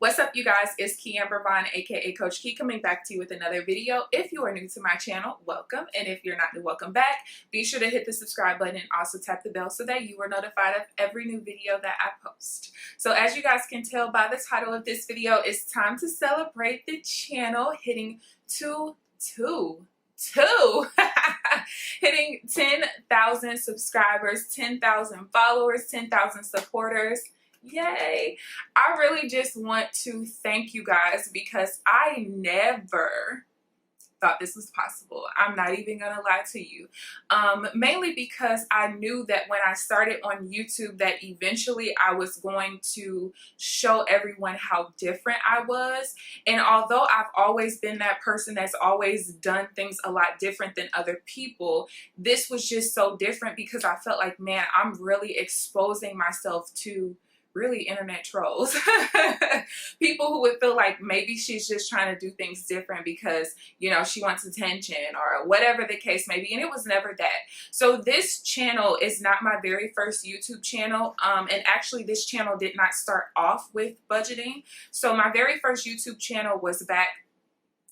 What's up, you guys? It's KeAmber Vaughn, aka CoachKe, coming back to you with another video. If you are new to my channel, welcome, and if you're not new, welcome back. Be sure to hit the subscribe button and also tap the bell so that you are notified of every new video that I post. So as you guys can tell by the title of this video, it's time to celebrate the channel hitting hitting 10,000 subscribers, 10,000 followers, 10,000 supporters. Yay! I really just want to thank you guys because I never thought this was possible. I'm not even gonna lie to you. Mainly because I knew that when I started on YouTube that eventually I was going to show everyone how different I was. And although I've always been that person that's always done things a lot different than other people, this was just so different because I felt like, man, I'm really exposing myself to really internet trolls. People who would feel like maybe she's just trying to do things different because, you know, she wants attention or whatever the case may be. And it was never that. So this channel is not my very first YouTube channel. And actually this channel did not start off with budgeting. So my very first YouTube channel was back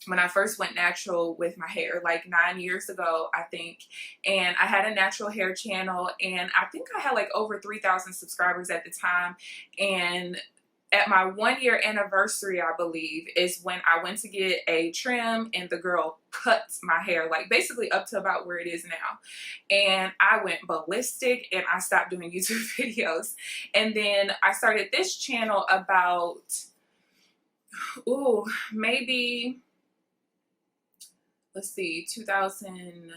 when I first went natural with my hair, like 9 years ago, I think. And I had a natural hair channel, and I think I had like over 3,000 subscribers at the time. And at my 1 year anniversary, I believe, is when I went to get a trim, and the girl cut my hair, like basically up to about where it is now. And I went ballistic and I stopped doing YouTube videos. And then I started this channel about, maybe, let's see, 2000,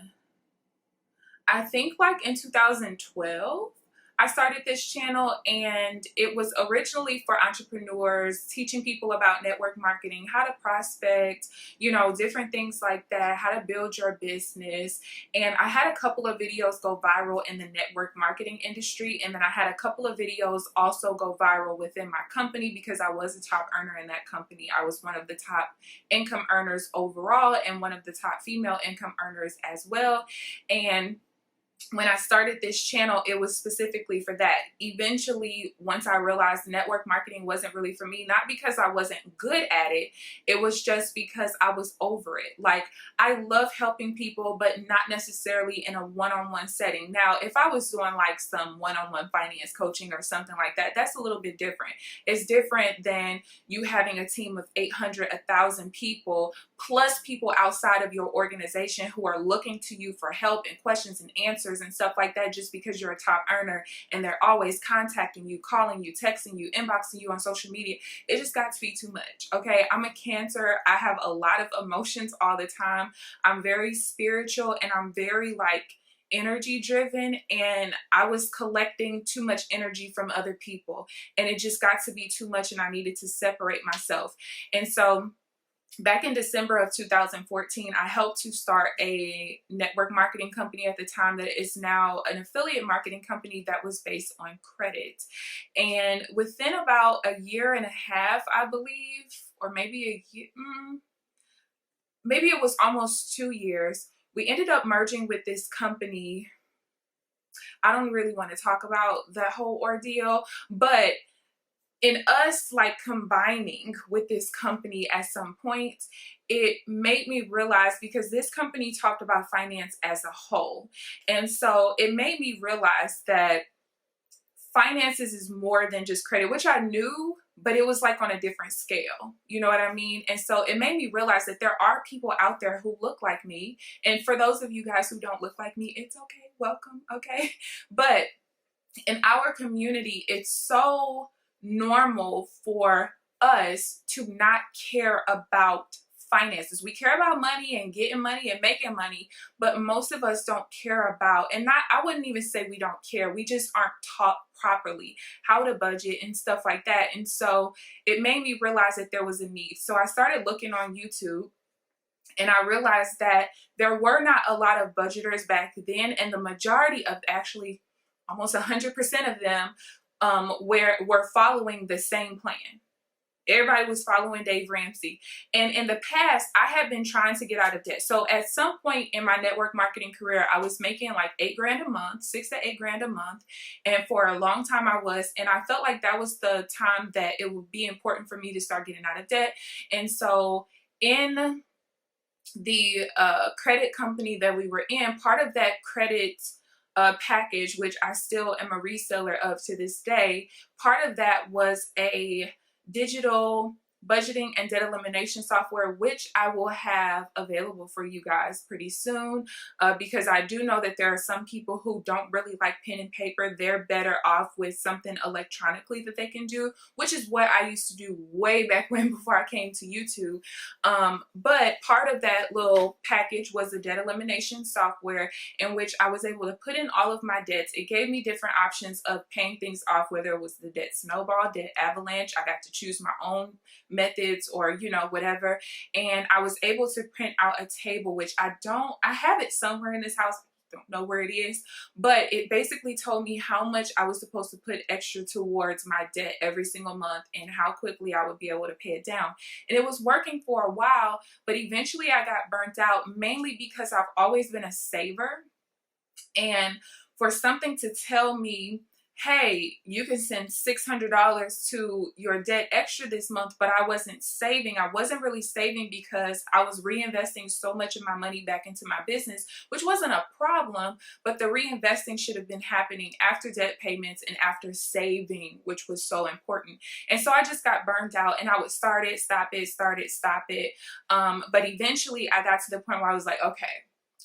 I think like in 2012, I started this channel, and it was originally for entrepreneurs, teaching people about network marketing, how to prospect, you know, different things like that, how to build your business. And I had a couple of videos go viral in the network marketing industry. And then I had a couple of videos also go viral within my company because I was a top earner in that company. I was one of the top income earners overall and one of the top female income earners as well. And when I started this channel, it was specifically for that. Eventually, once I realized network marketing wasn't really for me, not because I wasn't good at it, it was just because I was over it. Like, I love helping people, but not necessarily in a one-on-one setting. Now, if I was doing like some one-on-one finance coaching or something like that, that's a little bit different. It's different than you having a team of 800, 1,000 people, plus people outside of your organization who are looking to you for help and questions and answers and stuff like that just because you're a top earner, and they're always contacting you, calling you, texting you, inboxing you on social media. It just got to be too much. Okay, I'm a Cancer. I have a lot of emotions all the time. I'm very spiritual, and I'm very like energy driven, and I was collecting too much energy from other people, and it just got to be too much, and I needed to separate myself. And so back in December of 2014, I helped to start a network marketing company at the time that is now an affiliate marketing company that was based on credit. And within about a year and a half, I believe, or maybe a year, maybe it was almost 2 years, we ended up merging with this company. I don't really want to talk about that whole ordeal, but in us like combining with this company at some point, it made me realize, because this company talked about finance as a whole. And so it made me realize that finances is more than just credit, which I knew, but it was like on a different scale. You know what I mean? And so it made me realize that there are people out there who look like me. And for those of you guys who don't look like me, it's okay. Welcome. Okay. But in our community, it's so normal for us to not care about finances. We care about money and getting money and making money, but most of us don't care about, and not, I wouldn't even say we don't care, we just aren't taught properly how to budget and stuff like that. And so it made me realize that there was a need. So I started looking on YouTube, and I realized that there were not a lot of budgeters back then, and the majority of, actually almost 100% of them, were following the same plan. Everybody was following Dave Ramsey. And in the past, I had been trying to get out of debt. So at some point in my network marketing career, I was making like $8,000 a month, $6 to $8,000 a month. And for a long time I was, and I felt like that was the time that it would be important for me to start getting out of debt. And so in the credit company that we were in, part of that credit package, which I still am a reseller of to this day, part of that was a digital budgeting and debt elimination software, which I will have available for you guys pretty soon, because I do know that there are some people who don't really like pen and paper. They're better off with something electronically that they can do, which is what I used to do way back when, before I came to YouTube. But part of that little package was the debt elimination software, in which I was able to put in all of my debts. It gave me different options of paying things off, whether it was the debt snowball, debt avalanche. I got to choose my own methods, or you know, whatever. And I was able to print out a table, which I have it somewhere in this house, don't know where it is, but it basically told me how much I was supposed to put extra towards my debt every single month and how quickly I would be able to pay it down. And it was working for a while, but eventually I got burnt out, mainly because I've always been a saver. And for something to tell me, hey, you can send $600 to your debt extra this month, but I wasn't saving. I wasn't really saving because I was reinvesting so much of my money back into my business, which wasn't a problem, but the reinvesting should have been happening after debt payments and after saving, which was so important. And so I just got burned out, and I would start it, stop it, start it, stop it. But eventually I got to the point where I was like, okay,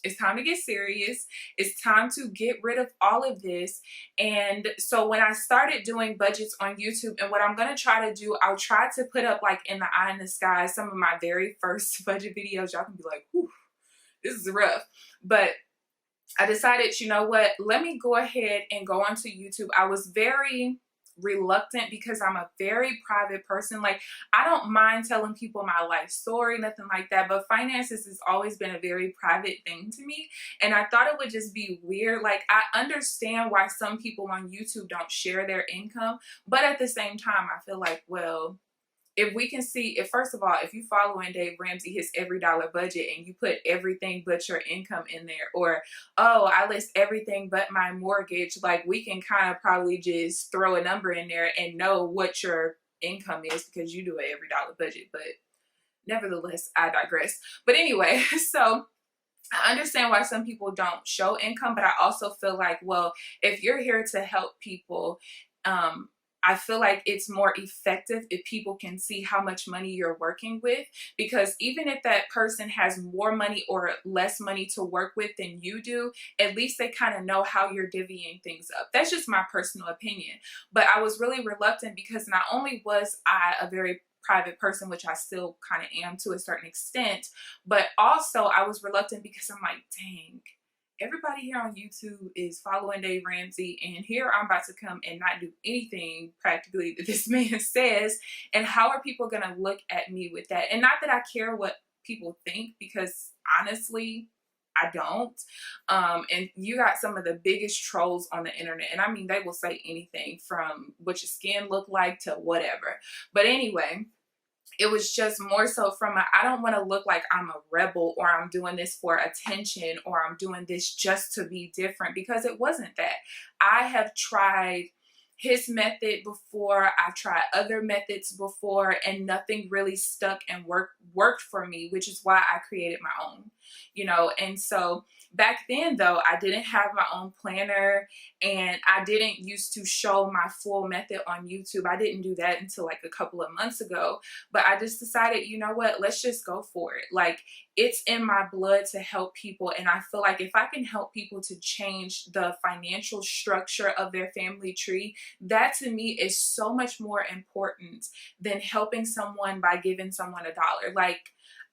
it's time to get serious. It's time to get rid of all of this. And so when I started doing budgets on YouTube, and what I'm going to try to do, I'll try to put up, like in the eye in the sky, some of my very first budget videos. Y'all can be like, whew, this is rough. But I decided, you know what, let me go ahead and go onto YouTube. I was very reluctant because I'm a very private person. Like, I don't mind telling people my life story, nothing like that, but finances has always been a very private thing to me, and I thought it would just be weird. Like, I understand why some people on YouTube don't share their income, but at the same time I feel like, well, if we can see, if first of all, if you following Dave Ramsey, his every dollar budget, and you put everything but your income in there, or, oh, I list everything but my mortgage, like, we can kind of probably just throw a number in there and know what your income is, because you do an every dollar budget. But nevertheless, I digress. But anyway, so I understand why some people don't show income, but I also feel like, well, if you're here to help people, I feel like it's more effective if people can see how much money you're working with, because even if that person has more money or less money to work with than you do, at least they kind of know how you're divvying things up. That's just my personal opinion. But I was really reluctant because not only was I a very private person, which I still kind of am to a certain extent, but also I was reluctant because I'm like, dang, everybody here on YouTube is following Dave Ramsey, and here I'm about to come and not do anything practically that this man says. And how are people going to look at me with that? And not that I care what people think, because honestly, I don't. And you got some of the biggest trolls on the internet. And I mean, they will say anything from what your skin look like to whatever. But anyway, it was just more so from I don't want to look like I'm a rebel, or I'm doing this for attention, or I'm doing this just to be different, because it wasn't that. I have tried his method before, I've tried other methods before, and nothing really stuck and worked for me, which is why I created my own, you know. And so back then, though, I didn't have my own planner, and I didn't used to show my full method on YouTube. I didn't do that until like a couple of months ago. But I just decided, you know what, let's just go for it. Like, it's in my blood to help people, and I feel like if I can help people to change the financial structure of their family tree, that to me is so much more important than helping someone by giving someone $1. Like,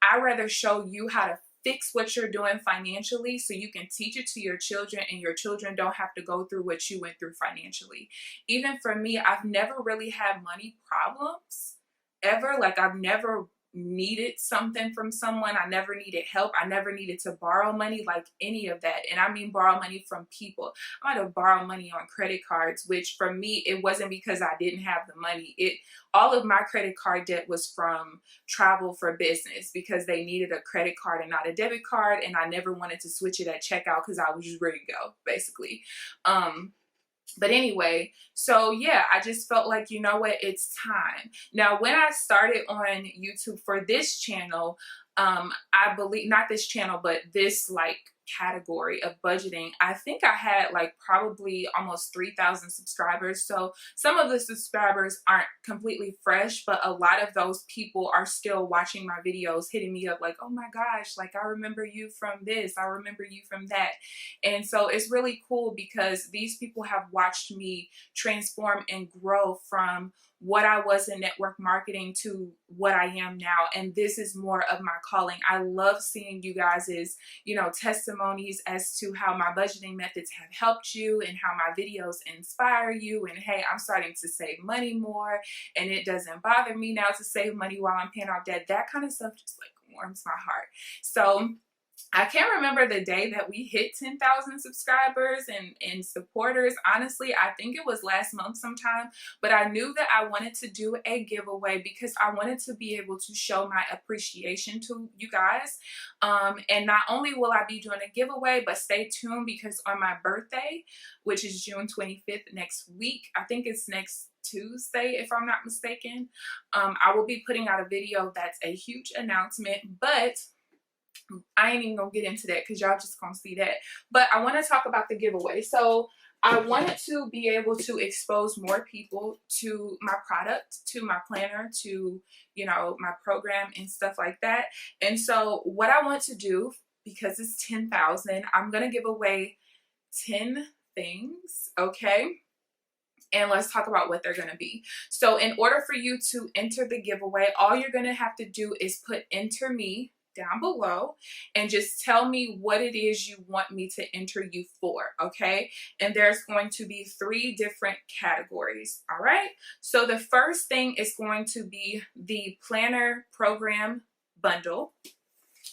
I'd rather show you how to fix what you're doing financially so you can teach it to your children, and your children don't have to go through what you went through financially. Even for me, I've never really had money problems ever. Like, I've never needed something from someone. I never needed help. I never needed to borrow money, like any of that. And I mean borrow money from people. I might have borrowed money on credit cards, which for me, it wasn't because I didn't have the money. All of my credit card debt was from travel for business because they needed a credit card and not a debit card. And I never wanted to switch it at checkout because I was just ready to go, basically. But anyway, so yeah, I just felt like, you know what, it's time. Now, when I started on YouTube for this channel, I believe, not this channel, but this like category of budgeting, I think I had like probably almost 3,000 subscribers. So some of the subscribers aren't completely fresh, but a lot of those people are still watching my videos, hitting me up like, oh my gosh, like I remember you from this, I remember you from that. And so it's really cool because these people have watched me transform and grow from what I was in network marketing to what I am now. And this is more of my calling. I love seeing you guys' testimonies as to how my budgeting methods have helped you and how my videos inspire you. And hey, I'm starting to save money more and it doesn't bother me now to save money while I'm paying off debt. That kind of stuff just like warms my heart. So I can't remember the day that we hit 10,000 subscribers and supporters. Honestly, I think it was last month sometime, but I knew that I wanted to do a giveaway because I wanted to be able to show my appreciation to you guys. And not only will I be doing a giveaway, but stay tuned because on my birthday, which is June 25th next week, I think it's next Tuesday, if I'm not mistaken, I will be putting out a video that's a huge announcement, but I ain't even gonna get into that because y'all just gonna see that. But I want to talk about the giveaway. So I wanted to be able to expose more people to my product, to my planner, to, my program and stuff like that. And so what I want to do, because it's 10,000, I'm gonna give away 10 things, okay? And let's talk about what they're going to be. So in order for you to enter the giveaway, all you're going to have to do is put enter me down below and just tell me what it is you want me to enter you for, okay? And there's going to be 3 different categories, all right? So the first thing is going to be the planner program bundle,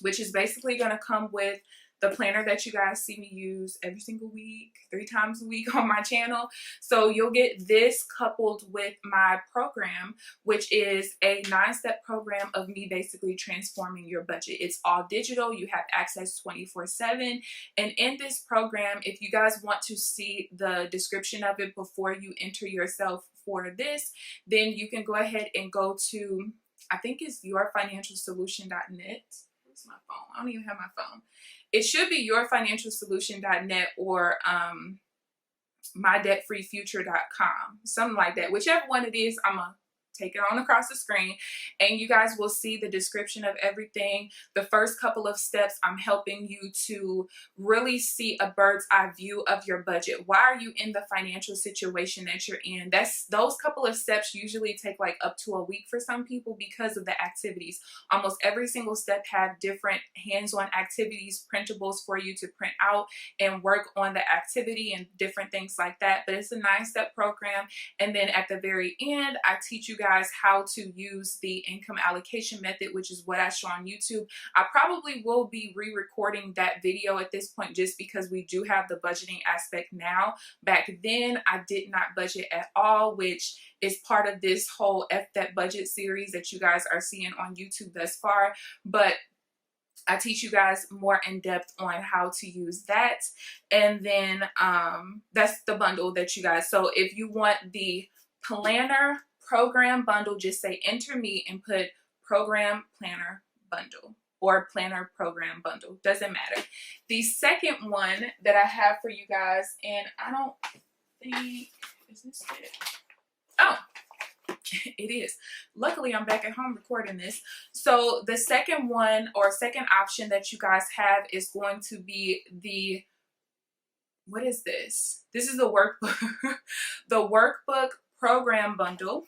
which is basically going to come with the planner that you guys see me use every single week, 3 times a week on my channel. So you'll get this coupled with my program, which is a 9-step program of me basically transforming your budget. It's all digital. You have access 24/7. And in this program, if you guys want to see the description of it before you enter yourself for this, then you can go ahead and go to, I think it's yourfinancialsolution.net. Where's my phone? I don't even have my phone. It should be yourfinancialsolution.net or mydebtfreefuture.com, something like that. Whichever one it is, I'm going to take it on across the screen and you guys will see the description of everything. The first couple of steps, I'm helping you to really see a bird's eye view of your budget. Why are you in the financial situation that you're in? Those couple of steps usually take like up to a week for some people because of the activities. Almost every single step have different hands-on activities, printables for you to print out and work on the activity and different things like that. But it's a 9-step program. And then at the very end, I teach you guys how to use the income allocation method, which is what I show on YouTube. I probably will be re-recording that video at this point just because we do have the budgeting aspect now. Back then, I did not budget at all, which is part of this whole F That Budget series that you guys are seeing on YouTube thus far. But I teach you guys more in depth on how to use that. And then that's the bundle that you guys, so if you want the planner program bundle, just say enter me and put program planner bundle or planner program bundle, doesn't matter. The second one that I have for you guys, and I don't think, is this it? Oh, it is. Luckily, I'm back at home recording this. So the second one or second option that you guys have is going to be the, what is this? This is the workbook, the workbook program bundle.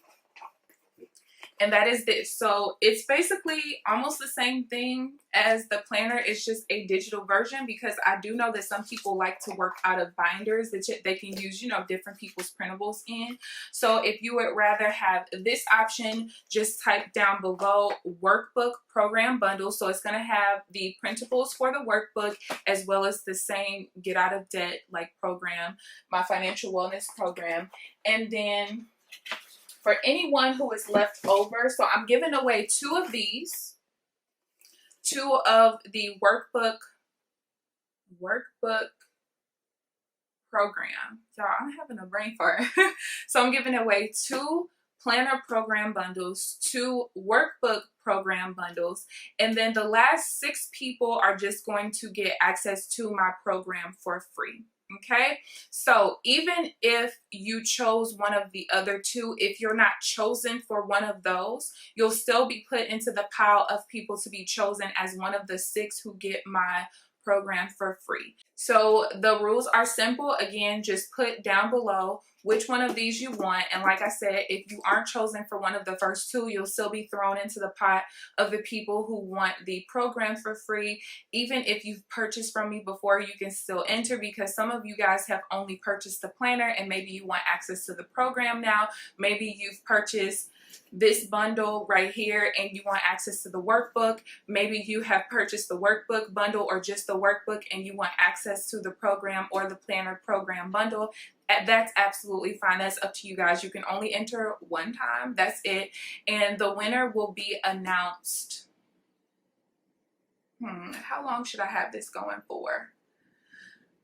And that is this. So it's basically almost the same thing as the planner. It's just a digital version, because I do know that some people like to work out of binders that they can use, you know, different people's printables in. So if you would rather have this option, just type down below workbook program bundle. So it's going to have the printables for the workbook, as well as the same get out of debt like program, my financial wellness program. And then for anyone who is left over, so I'm giving away 2 of these, 2 of the workbook program. Y'all, I'm having a brain fart. So I'm giving away 2 planner program bundles, 2 workbook program bundles, and then the last 6 people are just going to get access to my program for free. Okay, so even if you chose one of the other 2, if you're not chosen for one of those, you'll still be put into the pile of people to be chosen as one of the 6 who get my program for free. So the rules are simple. Again, just put down below which one of these you want. And like I said, if you aren't chosen for one of the first 2, you'll still be thrown into the pot of the people who want the program for free. Even if you've purchased from me before, you can still enter, because some of you guys have only purchased the planner and maybe you want access to the program now. Maybe you've purchased this bundle right here and you want access to the workbook. Maybe you have purchased the workbook bundle or just the workbook and you want access to the program or the planner program bundle. That's absolutely fine. That's up to you guys. You can only enter one time. That's it. And the winner will be announced. How long should I have this going for?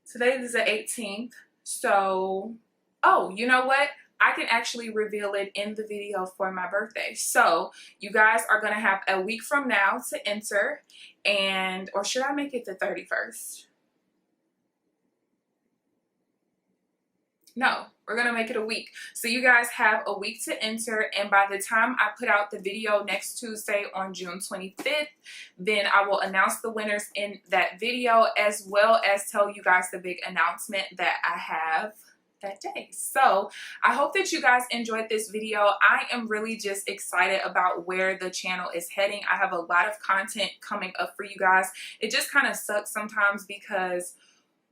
Today is the 18th. So, oh, you know what? I can actually reveal it in the video for my birthday. So you guys are going to have a week from now to enter, and, or should I make it the 31st? No, we're going to make it a week. So you guys have a week to enter, and by the time I put out the video next Tuesday on June 25th, then I will announce the winners in that video, as well as tell you guys the big announcement that I have that day. So I hope that you guys enjoyed this video. I am really just excited about where the channel is heading. I have a lot of content coming up for you guys. It just kind of sucks sometimes because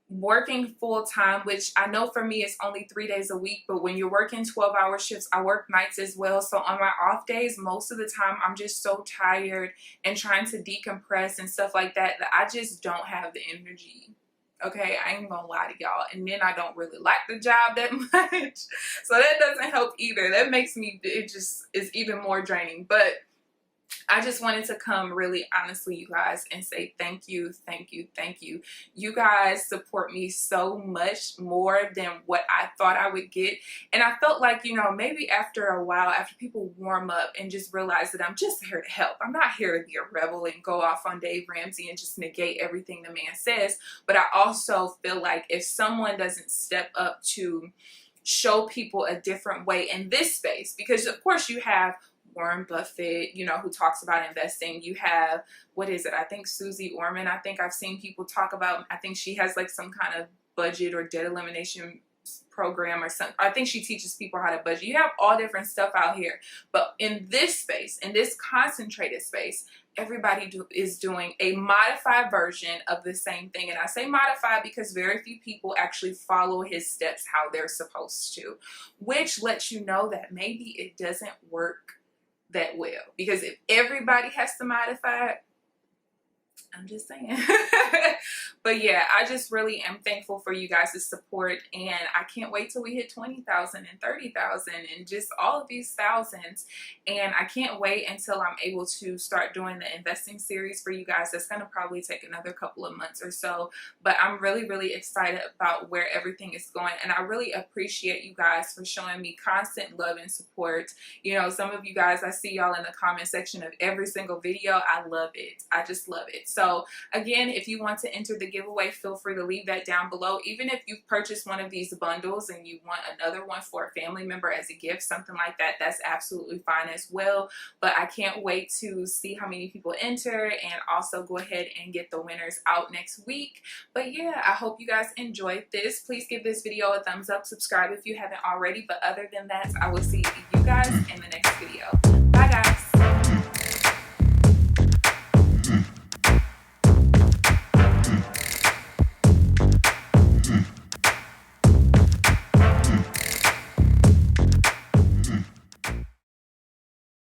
working full-time, which I know for me it's only 3 days a week, but when you're working 12-hour shifts, I work nights as well. So on my off days, most of the time I'm just so tired and trying to decompress and stuff like that, that I just don't have the energy. Okay, I ain't gonna lie to y'all. And then I don't really like the job that much. So that doesn't help either. That makes me, it just is even more draining. But I just wanted to come really honestly, you guys, and say thank you, thank you, thank you. You guys support me so much more than what I thought I would get. And I felt like, you know, maybe after a while, after people warm up and just realize that I'm just here to help. I'm not here to be a rebel and go off on Dave Ramsey and just negate everything the man says. But I also feel like if someone doesn't step up to show people a different way in this space, because of course you have Warren Buffett, you know, who talks about investing. You have, what is it? I think Susie Orman. I think I've seen people talk about, I think she has like some kind of budget or debt elimination program or something. I think she teaches people how to budget. You have all different stuff out here. But in this space, in this concentrated space, everybody is doing a modified version of the same thing. And I say modified because very few people actually follow his steps how they're supposed to, which lets you know that maybe it doesn't work that well, because if everybody has to modify it, I'm just saying. But yeah, I just really am thankful for you guys' support, and I can't wait till we hit 20,000 and 30,000 and just all of these thousands. And I can't wait until I'm able to start doing the investing series for you guys. That's going to probably take another couple of months or so, but I'm really, really excited about where everything is going. And I really appreciate you guys for showing me constant love and support. You know, some of you guys, I see y'all in the comment section of every single video. I love it. I just love it. So again, if you want to enter the giveaway, feel free to leave that down below. Even if you've purchased one of these bundles and you want another one for a family member as a gift, something like that, that's absolutely fine as well. But I can't wait to see how many people enter and also go ahead and get the winners out next week. But yeah, I hope you guys enjoyed this. Please give this video a thumbs up, subscribe if you haven't already. But other than that, I will see you guys in the next video.